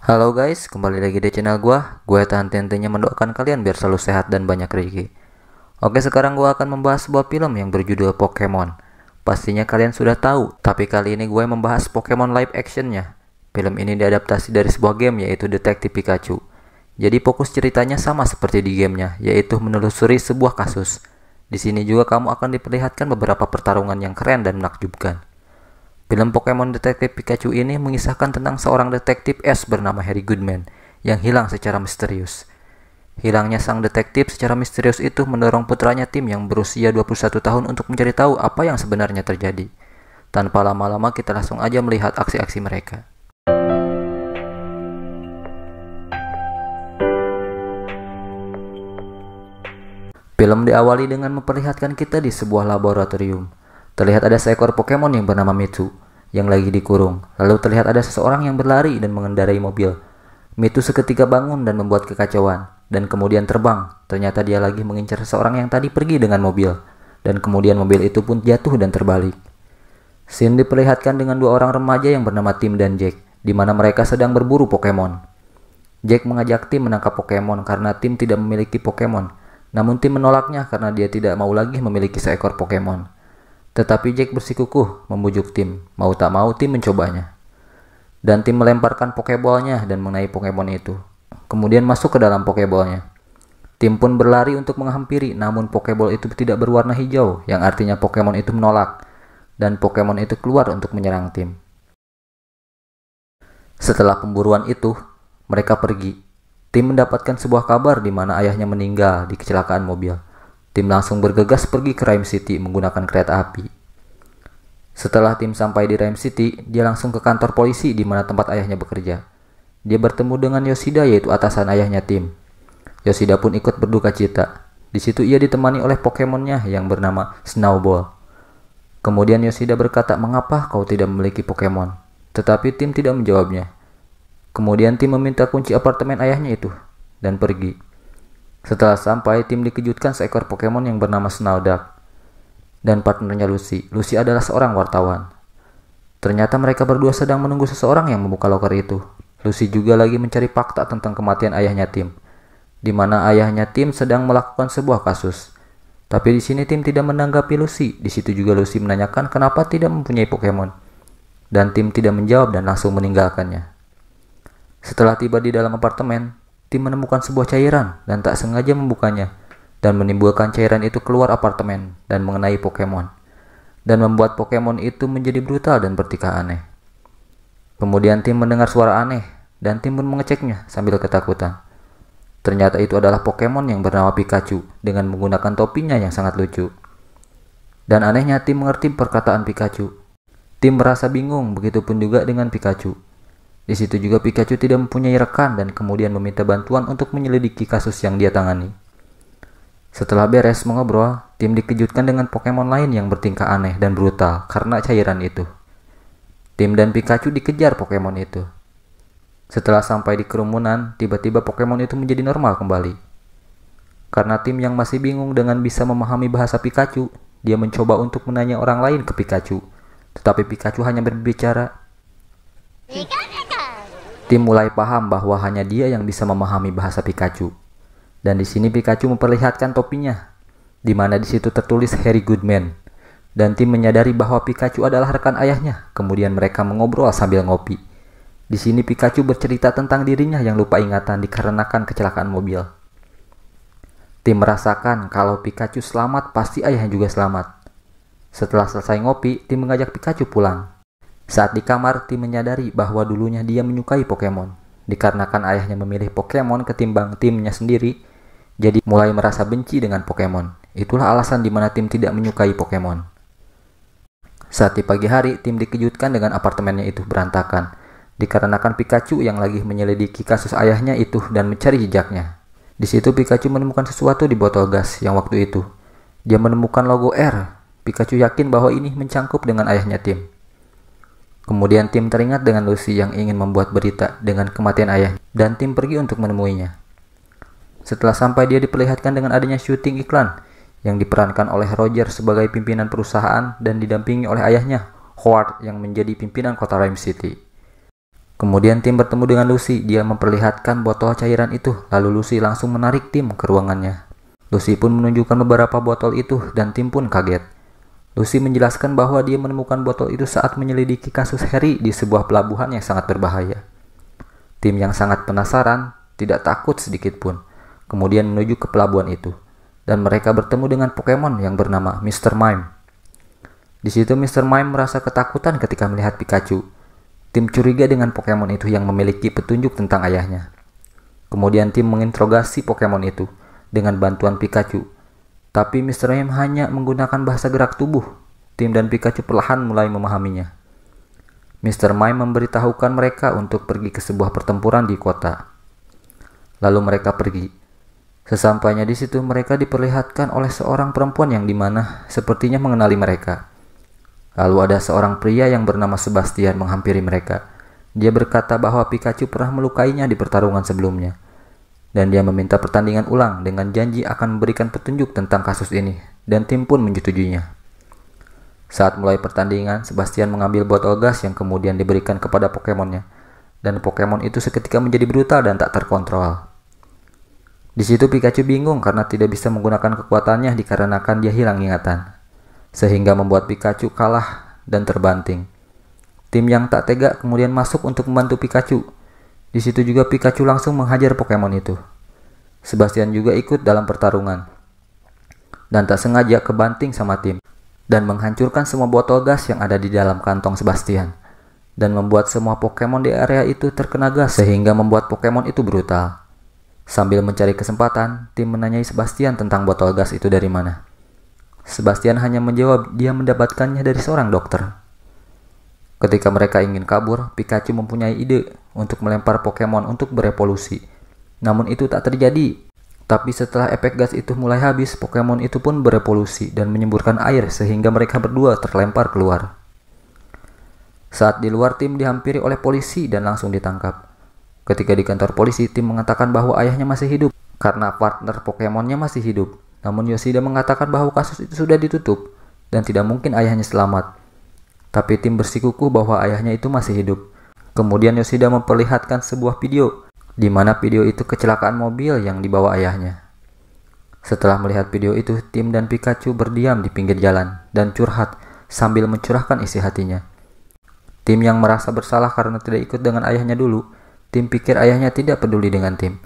Halo guys, kembali lagi di channel gua. Gue tahan tentunya mendoakan kalian biar selalu sehat dan banyak rezeki. Oke, sekarang gua akan membahas sebuah film yang berjudul Pokemon. Pastinya kalian sudah tahu, tapi kali ini gue membahas Pokemon live actionnya. Film ini diadaptasi dari sebuah game yaitu Detektif Pikachu. Jadi fokus ceritanya sama seperti di gamenya, yaitu menelusuri sebuah kasus. Di sini juga kamu akan diperlihatkan beberapa pertarungan yang keren dan menakjubkan. Film Pokemon Detektif Pikachu ini mengisahkan tentang seorang detektif Ash bernama Harry Goodman yang hilang secara misterius. Hilangnya sang detektif secara misterius itu mendorong putranya Tim yang berusia 21 tahun untuk mencari tahu apa yang sebenarnya terjadi. Tanpa lama-lama kita langsung aja melihat aksi-aksi mereka. Film diawali dengan memperlihatkan kita di sebuah laboratorium. Terlihat ada seekor Pokemon yang bernama Mewtwo yang lagi dikurung. Lalu terlihat ada seseorang yang berlari dan mengendarai mobil. Mewtwo seketika bangun dan membuat kekacauan, dan kemudian terbang. Ternyata dia lagi mengincar seseorang yang tadi pergi dengan mobil, dan kemudian mobil itu pun jatuh dan terbalik. Scene diperlihatkan dengan dua orang remaja yang bernama Tim dan Jack, di mana mereka sedang berburu Pokemon. Jack mengajak Tim menangkap Pokemon karena Tim tidak memiliki Pokemon, namun Tim menolaknya karena dia tidak mau lagi memiliki seekor Pokemon. Tetapi Jack bersikukuh membujuk Tim, mau tak mau Tim mencobanya. Dan Tim melemparkan Pokeballnya dan mengenai Pokemon itu. Kemudian masuk ke dalam Pokeballnya. Tim pun berlari untuk menghampiri, namun Pokeball itu tidak berwarna hijau, yang artinya Pokemon itu menolak. Dan Pokemon itu keluar untuk menyerang Tim. Setelah pemburuan itu, mereka pergi. Tim mendapatkan sebuah kabar di mana ayahnya meninggal di kecelakaan mobil. Tim langsung bergegas pergi ke Rhyme City menggunakan kereta api. Setelah Tim sampai di Rhyme City, dia langsung ke kantor polisi di mana tempat ayahnya bekerja. Dia bertemu dengan Yoshida, yaitu atasan ayahnya Tim. Yoshida pun ikut berduka cita. Di situ ia ditemani oleh Pokemonnya yang bernama Snowball. Kemudian Yoshida berkata, "Mengapa kau tidak memiliki Pokemon?" Tetapi Tim tidak menjawabnya. Kemudian Tim meminta kunci apartemen ayahnya itu dan pergi. Setelah sampai, Tim dikejutkan seekor Pokemon yang bernama Snowduck dan partnernya Lucy. Lucy adalah seorang wartawan. Ternyata mereka berdua sedang menunggu seseorang yang membuka loker itu. Lucy juga lagi mencari fakta tentang kematian ayahnya Tim, di mana ayahnya Tim sedang melakukan sebuah kasus. Tapi di sini Tim tidak menanggapi Lucy. Di situ juga Lucy menanyakan kenapa tidak mempunyai Pokemon, dan Tim tidak menjawab dan langsung meninggalkannya. Setelah tiba di dalam apartemen, Tim menemukan sebuah cairan dan tak sengaja membukanya dan menimbulkan cairan itu keluar apartemen dan mengenai Pokemon dan membuat Pokemon itu menjadi brutal dan bertingkah aneh. Kemudian Tim mendengar suara aneh dan Tim pun mengeceknya sambil ketakutan. Ternyata itu adalah Pokemon yang bernama Pikachu dengan menggunakan topinya yang sangat lucu. Dan anehnya Tim mengerti perkataan Pikachu. Tim merasa bingung, begitupun juga dengan Pikachu. Di situ juga Pikachu tidak mempunyai rekan dan kemudian meminta bantuan untuk menyelidiki kasus yang dia tangani. Setelah beres mengobrol, Tim dikejutkan dengan Pokemon lain yang bertingkah aneh dan brutal karena cairan itu. Tim dan Pikachu dikejar Pokemon itu. Setelah sampai di kerumunan, tiba-tiba Pokemon itu menjadi normal kembali. Karena Tim yang masih bingung dengan bisa memahami bahasa Pikachu, dia mencoba untuk menanya orang lain ke Pikachu. Tetapi Pikachu hanya berbicara. Tim mulai paham bahwa hanya dia yang bisa memahami bahasa Pikachu. Dan di sini Pikachu memperlihatkan topinya, di mana di situ tertulis Harry Goodman. Dan Tim menyadari bahwa Pikachu adalah rekan ayahnya. Kemudian mereka mengobrol sambil ngopi. Di sini Pikachu bercerita tentang dirinya yang lupa ingatan dikarenakan kecelakaan mobil. Tim merasakan kalau Pikachu selamat, pasti ayahnya juga selamat. Setelah selesai ngopi, Tim mengajak Pikachu pulang. Saat di kamar, Tim menyadari bahwa dulunya dia menyukai Pokemon. Dikarenakan ayahnya memilih Pokemon ketimbang Timnya sendiri, jadi mulai merasa benci dengan Pokemon. Itulah alasan di mana Tim tidak menyukai Pokemon. Saat di pagi hari, Tim dikejutkan dengan apartemennya itu berantakan, dikarenakan Pikachu yang lagi menyelidiki kasus ayahnya itu dan mencari jejaknya. Di situ Pikachu menemukan sesuatu di botol gas yang waktu itu. Dia menemukan logo R. Pikachu yakin bahwa ini mencangkup dengan ayahnya Tim. Kemudian Tim teringat dengan Lucy yang ingin membuat berita dengan kematian ayah, dan Tim pergi untuk menemuinya. Setelah sampai, dia diperlihatkan dengan adanya syuting iklan yang diperankan oleh Roger sebagai pimpinan perusahaan dan didampingi oleh ayahnya, Howard, yang menjadi pimpinan kota Rhyme City. Kemudian tim bertemu dengan Lucy. Dia memperlihatkan botol cairan itu, lalu Lucy langsung menarik tim ke ruangannya. Lucy pun menunjukkan beberapa botol itu dan tim pun kaget. Lucy menjelaskan bahwa dia menemukan botol itu saat menyelidiki kasus Harry di sebuah pelabuhan yang sangat berbahaya. Tim yang sangat penasaran, tidak takut sedikit pun, kemudian menuju ke pelabuhan itu, dan mereka bertemu dengan Pokemon yang bernama Mr. Mime. Di situ Mr. Mime merasa ketakutan ketika melihat Pikachu. Tim curiga dengan Pokemon itu yang memiliki petunjuk tentang ayahnya. Kemudian tim menginterogasi Pokemon itu dengan bantuan Pikachu. Tapi Mr. Mime hanya menggunakan bahasa gerak tubuh. Tim dan Pikachu perlahan mulai memahaminya. Mr. Mime memberitahukan mereka untuk pergi ke sebuah pertempuran di kota. Lalu mereka pergi. Sesampainya di situ mereka diperlihatkan oleh seorang perempuan yang dimana sepertinya mengenali mereka. Lalu ada seorang pria yang bernama Sebastian menghampiri mereka. Dia berkata bahwa Pikachu pernah melukainya di pertarungan sebelumnya. Dan dia meminta pertandingan ulang dengan janji akan memberikan petunjuk tentang kasus ini. Dan tim pun menyetujuinya. Saat mulai pertandingan, Sebastian mengambil botol gas yang kemudian diberikan kepada Pokemonnya. Dan Pokemon itu seketika menjadi brutal dan tak terkontrol. Di situ Pikachu bingung karena tidak bisa menggunakan kekuatannya dikarenakan dia hilang ingatan. Sehingga membuat Pikachu kalah dan terbanting. Tim yang tak tega kemudian masuk untuk membantu Pikachu. Di situ juga Pikachu langsung menghajar Pokemon itu. Sebastian juga ikut dalam pertarungan. Dan tak sengaja kebanting sama tim. Dan menghancurkan semua botol gas yang ada di dalam kantong Sebastian. Dan membuat semua Pokemon di area itu terkena gas sehingga membuat Pokemon itu brutal. Sambil mencari kesempatan, tim menanyai Sebastian tentang botol gas itu dari mana. Sebastian hanya menjawab dia mendapatkannya dari seorang dokter. Ketika mereka ingin kabur, Pikachu mempunyai ide untuk melempar Pokemon untuk berevolusi. Namun itu tak terjadi. Tapi setelah efek gas itu mulai habis, Pokemon itu pun berevolusi dan menyemburkan air sehingga mereka berdua terlempar keluar. Saat di luar, tim dihampiri oleh polisi dan langsung ditangkap. Ketika di kantor polisi, tim mengatakan bahwa ayahnya masih hidup karena partner Pokemonnya masih hidup. Namun Yoshida mengatakan bahwa kasus itu sudah ditutup dan tidak mungkin ayahnya selamat. Tapi tim bersikukuh bahwa ayahnya itu masih hidup. Kemudian Yoshida memperlihatkan sebuah video, di mana video itu kecelakaan mobil yang dibawa ayahnya. Setelah melihat video itu, tim dan Pikachu berdiam di pinggir jalan dan curhat sambil mencurahkan isi hatinya. Tim yang merasa bersalah karena tidak ikut dengan ayahnya dulu, tim pikir ayahnya tidak peduli dengan tim.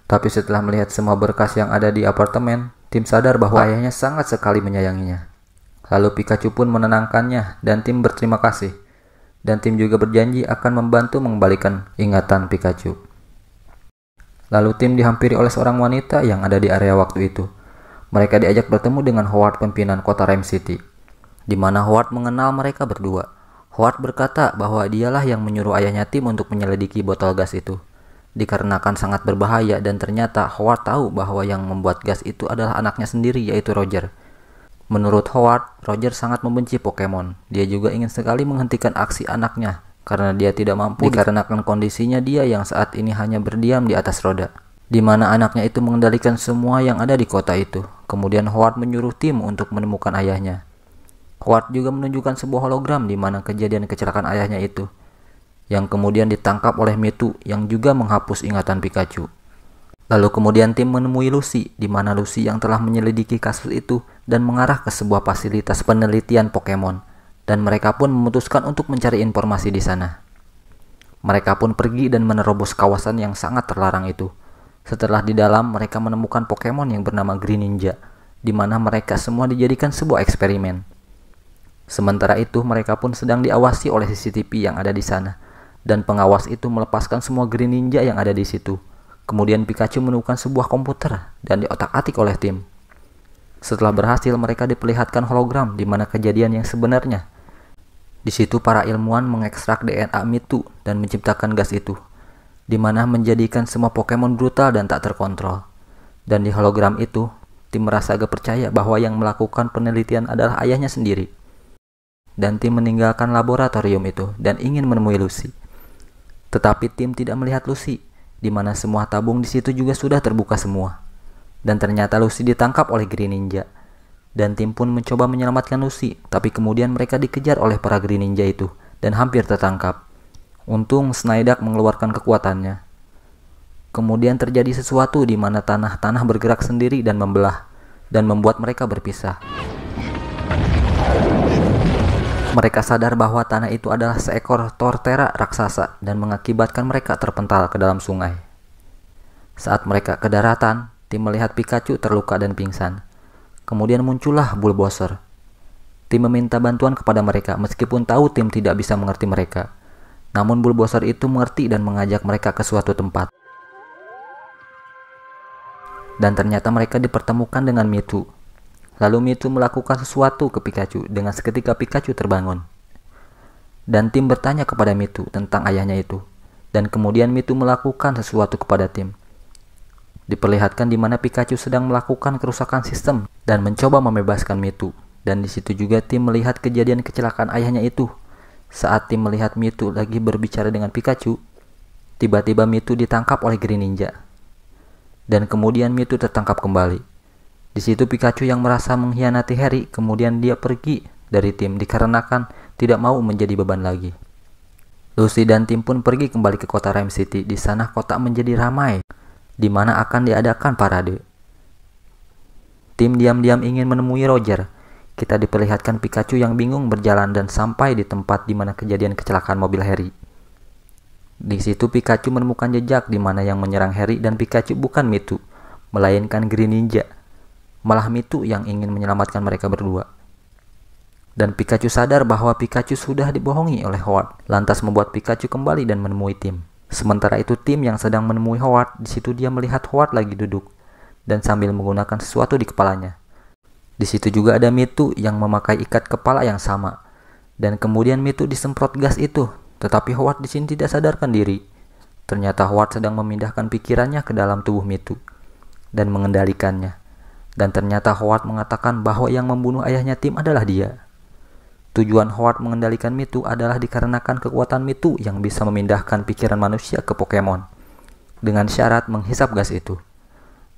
Tapi setelah melihat semua berkas yang ada di apartemen, tim sadar bahwa ayahnya sangat sekali menyayanginya. Lalu Pikachu pun menenangkannya dan tim berterima kasih. Dan tim juga berjanji akan membantu mengembalikan ingatan Pikachu. Lalu tim dihampiri oleh seorang wanita yang ada di area waktu itu. Mereka diajak bertemu dengan Howard, pimpinan kota Rhyme City. Di mana Howard mengenal mereka berdua. Howard berkata bahwa dialah yang menyuruh ayahnya tim untuk menyelidiki botol gas itu. Dikarenakan sangat berbahaya dan ternyata Howard tahu bahwa yang membuat gas itu adalah anaknya sendiri yaitu Roger. Menurut Howard, Roger sangat membenci Pokemon. Dia juga ingin sekali menghentikan aksi anaknya karena dia tidak mampu dikarenakan kondisinya dia yang saat ini hanya berdiam di atas roda. Di mana anaknya itu mengendalikan semua yang ada di kota itu. Kemudian Howard menyuruh tim untuk menemukan ayahnya. Howard juga menunjukkan sebuah hologram di mana kejadian kecelakaan ayahnya itu. Yang kemudian ditangkap oleh Mewtwo yang juga menghapus ingatan Pikachu. Lalu kemudian tim menemui Lucy, di mana Lucy yang telah menyelidiki kasus itu dan mengarah ke sebuah fasilitas penelitian Pokemon. Dan mereka pun memutuskan untuk mencari informasi di sana. Mereka pun pergi dan menerobos kawasan yang sangat terlarang itu. Setelah di dalam, mereka menemukan Pokemon yang bernama Greninja, di mana mereka semua dijadikan sebuah eksperimen. Sementara itu, mereka pun sedang diawasi oleh CCTV yang ada di sana. Dan pengawas itu melepaskan semua Greninja yang ada di situ. Kemudian Pikachu menemukan sebuah komputer dan diotak-atik oleh tim. Setelah berhasil, mereka diperlihatkan hologram di mana kejadian yang sebenarnya. Di situ para ilmuwan mengekstrak DNA Mewtwo dan menciptakan gas itu, di mana menjadikan semua Pokemon brutal dan tak terkontrol. Dan di hologram itu, tim merasa agak percaya bahwa yang melakukan penelitian adalah ayahnya sendiri. Dan tim meninggalkan laboratorium itu dan ingin menemui Lucy. Tetapi tim tidak melihat Lucy, di mana semua tabung di situ juga sudah terbuka semua. Dan ternyata Lucy ditangkap oleh Greninja. Dan tim pun mencoba menyelamatkan Lucy, tapi kemudian mereka dikejar oleh para Greninja itu dan hampir tertangkap. Untung Psyduck mengeluarkan kekuatannya. Kemudian terjadi sesuatu di mana tanah bergerak sendiri dan membelah, dan membuat mereka berpisah. Mereka sadar bahwa tanah itu adalah seekor Torterra raksasa dan mengakibatkan mereka terpental ke dalam sungai. Saat mereka ke daratan, tim melihat Pikachu terluka dan pingsan. Kemudian muncullah Bulbasaur. Tim meminta bantuan kepada mereka meskipun tahu tim tidak bisa mengerti mereka. Namun Bulbasaur itu mengerti dan mengajak mereka ke suatu tempat. Dan ternyata mereka dipertemukan dengan Mewtwo. Lalu Mewtwo melakukan sesuatu ke Pikachu dengan seketika Pikachu terbangun. Dan tim bertanya kepada Mewtwo tentang ayahnya itu. Dan kemudian Mewtwo melakukan sesuatu kepada tim. Diperlihatkan di mana Pikachu sedang melakukan kerusakan sistem dan mencoba membebaskan Mewtwo. Dan di situ juga tim melihat kejadian kecelakaan ayahnya itu. Saat tim melihat Mewtwo lagi berbicara dengan Pikachu, tiba-tiba Mewtwo ditangkap oleh Greninja. Dan kemudian Mewtwo tertangkap kembali. Di situ Pikachu yang merasa mengkhianati Harry, kemudian dia pergi dari tim dikarenakan tidak mau menjadi beban lagi. Lucy dan tim pun pergi kembali ke kota Rhyme City. Di sana kota menjadi ramai, di mana akan diadakan parade. Tim diam-diam ingin menemui Roger. Kita diperlihatkan Pikachu yang bingung berjalan dan sampai di tempat di mana kejadian kecelakaan mobil Harry. Di situ Pikachu menemukan jejak di mana yang menyerang Harry dan Pikachu bukan Mewtwo, melainkan Greninja. Malah Mewtwo yang ingin menyelamatkan mereka berdua. Dan Pikachu sadar bahwa Pikachu sudah dibohongi oleh Howard, lantas membuat Pikachu kembali dan menemui tim. Sementara itu tim yang sedang menemui Howard, di situ dia melihat Howard lagi duduk dan sambil menggunakan sesuatu di kepalanya. Di situ juga ada Mewtwo yang memakai ikat kepala yang sama. Dan kemudian Mewtwo disemprot gas itu, tetapi Howard di sini tidak sadarkan diri. Ternyata Howard sedang memindahkan pikirannya ke dalam tubuh Mewtwo dan mengendalikannya. Dan ternyata Howard mengatakan bahwa yang membunuh ayahnya tim adalah dia. Tujuan Howard mengendalikan Mewtwo adalah dikarenakan kekuatan Mewtwo yang bisa memindahkan pikiran manusia ke Pokemon dengan syarat menghisap gas itu.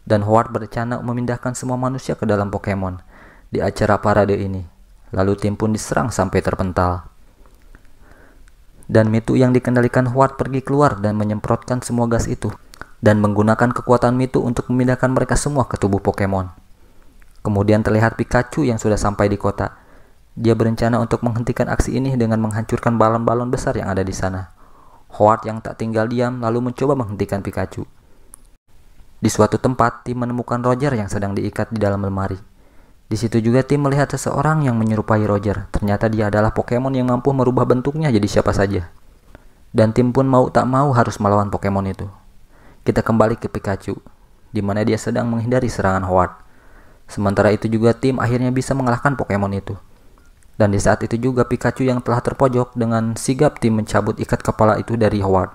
Dan Howard berencana memindahkan semua manusia ke dalam Pokemon di acara parade ini. Lalu tim pun diserang sampai terpental. Dan Mewtwo yang dikendalikan Howard pergi keluar dan menyemprotkan semua gas itu dan menggunakan kekuatan Mewtwo untuk memindahkan mereka semua ke tubuh Pokemon. Kemudian terlihat Pikachu yang sudah sampai di kota. Dia berencana untuk menghentikan aksi ini dengan menghancurkan balon-balon besar yang ada di sana. Howard yang tak tinggal diam lalu mencoba menghentikan Pikachu. Di suatu tempat, tim menemukan Roger yang sedang diikat di dalam lemari. Di situ juga tim melihat seseorang yang menyerupai Roger. Ternyata dia adalah Pokemon yang mampu merubah bentuknya jadi siapa saja. Dan tim pun mau tak mau harus melawan Pokemon itu. Kita kembali ke Pikachu, di mana dia sedang menghindari serangan Howard. Sementara itu juga tim akhirnya bisa mengalahkan Pokemon itu. Dan di saat itu juga Pikachu yang telah terpojok dengan sigap tim mencabut ikat kepala itu dari Howard.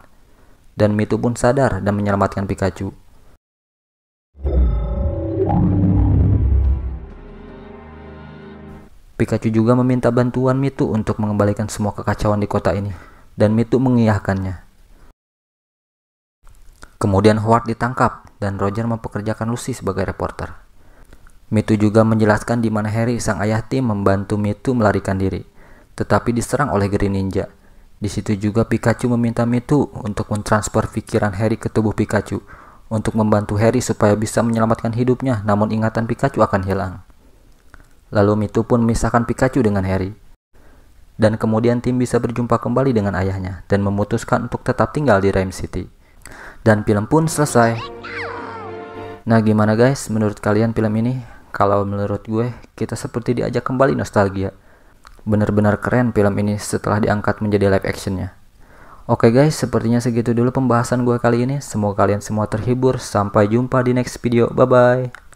Dan Mewtwo pun sadar dan menyelamatkan Pikachu. Pikachu juga meminta bantuan Mewtwo untuk mengembalikan semua kekacauan di kota ini. Dan Mewtwo mengiyakannya. Kemudian Howard ditangkap dan Roger mempekerjakan Lucy sebagai reporter. Mewtwo juga menjelaskan di mana Harry sang ayah tim membantu Mewtwo melarikan diri, tetapi diserang oleh Greninja. Di situ juga Pikachu meminta Mewtwo untuk mentransfer pikiran Harry ke tubuh Pikachu untuk membantu Harry supaya bisa menyelamatkan hidupnya, namun ingatan Pikachu akan hilang. Lalu Mewtwo pun memisahkan Pikachu dengan Harry. Dan kemudian tim bisa berjumpa kembali dengan ayahnya dan memutuskan untuk tetap tinggal di Rhyme City. Dan film pun selesai. Nah gimana guys, menurut kalian film ini? Kalau menurut gue, kita seperti diajak kembali nostalgia. Benar-benar keren film ini setelah diangkat menjadi live actionnya. Oke guys, sepertinya segitu dulu pembahasan gue kali ini. Semoga kalian semua terhibur. Sampai jumpa di next video. Bye-bye.